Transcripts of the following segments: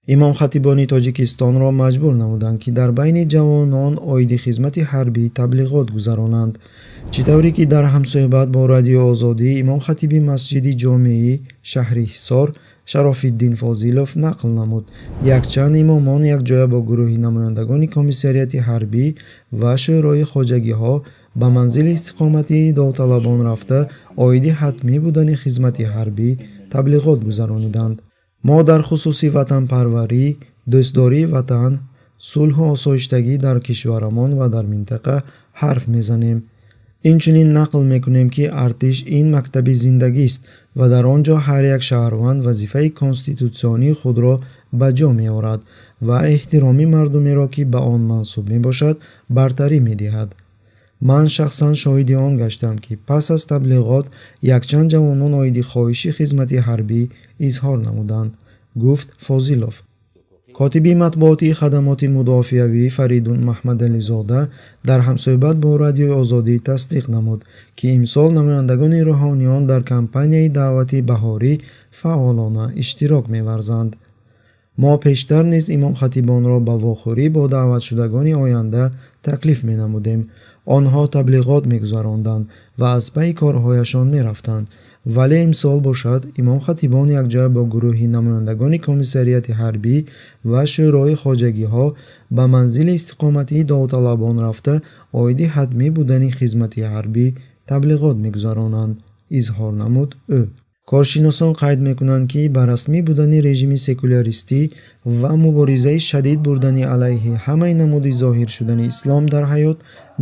имом хатибони тоҷикистонро маҷбур намуданд ки дар байни ҷавонон оиди хизмати ҳарбӣ таблиғот гузаронанд. чӣ тавре ки дар ҳамсӯҳбат бо радиои озодӣ имом хатиби масҷиди ҷомеи шаҳри Ҳисор Шарофиддин Фозилов нақл намуд, якчанд имомон якҷоя бо гурӯҳи намояндагони комиссарияти ҳарбӣ ва шӯрои хоҷагиҳо ба манзили истиқоматии довталабон рафта оиди ҳатмӣ будани хизмати ҳарбӣ таблиғот гузарониданд. мо дар хусуси ватанпарварӣ, дӯстдории ватан, сулҳу осоиштагӣ дар кишварамон ва дар минтақа ҳарф мезанем. инчунин нақл мекунем ки артиш ин мактаби зиндагист ва дар он ҷо ҳар як шаҳрванд вазифаи конститутсионии худро ба ҷо меорад ва эҳтироми мардумеро ки ба он мансуб мебошад бартарӣ медиҳад. ман шахсан шоҳиди он гаштам ки пас аз таблиғот якчанд ҷавонон оиди хоҳиши хизмати ҳарбӣ изҳор намуданд, гуфт Фозилов. котиби матбуоти хадамоти мудофиавӣ Фаридун Маҳмадализода дар ҳамсӯҳбат бо радиои Озодӣ тасдиқ намуд, ки имсол намояндагони рӯҳониён дар кампанияи даъвати баҳорӣ фаъолона иштирок меварзанд. мо пештар низ имом хатибонро ба вохӯрӣ бо даъватшудагони оянда таклиф менамудем. онҳо таблиғот мегузаронданд ва аз пайи корҳояшон мерафтанд, вале имсол бошад имом хатибон якҷоя бо гурӯҳи намояндагони комиссарияти ҳарбӣ ва шӯрои хоҷагиҳо ба манзили истиқоматии довталабон рафта оиди ҳатмӣ будани хизмати ҳарбӣ таблиғот мегузаронанд, изҳор намуд ӯ. коршиносон қайд мекунанд ки ба расмӣ будани режими секуляристӣ ва муборизаи шадид бурдани алайҳи ҳамаи намуди зоҳир шудани ислом дар ҳаёт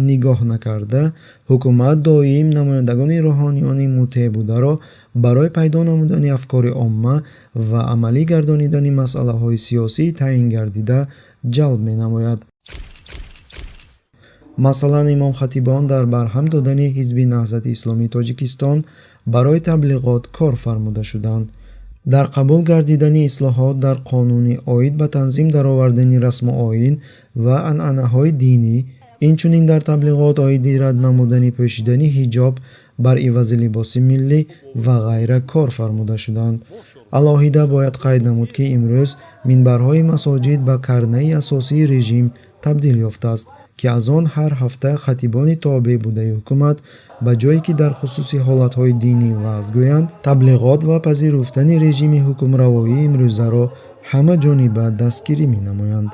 нигоҳ накарда, ҳукумат доим намояндагони рӯҳониони мутеъ бударо барои пайдо намудани афкори омма ва амалӣ гардонидани масъалаҳои сиёсии таъин гардида ҷалб менамояд. масалан, имом хатибон дар барҳам додани ҳизби наҳзати исломии Тоҷикистон барои таблиғот кор фармуда шуданд. дар қабул гардидани ислоҳот дар қонуни оид ба танзим даровардани расму оин ва анъанаҳои динӣ, инчунин дар таблиғот оиди рад намудани пӯшидани ҳиҷоб бар ивази либоси миллӣ ва ғайра кор фармуда шуданд. алоҳида бояд қайд намуд ки имрӯз минбарҳои масоҷид ба карнаи асосии режим табдил ёфтааст, ки аз он ҳар ҳафта хатибони тобеъ будаи ҳукумат ба ҷое ки дар хусуси ҳолатҳои динӣ ваъз гӯянд, таблиғот ва пазируфтани режими ҳукмравоии имрӯзаро ҳамаҷониба дастгирӣ менамоянд.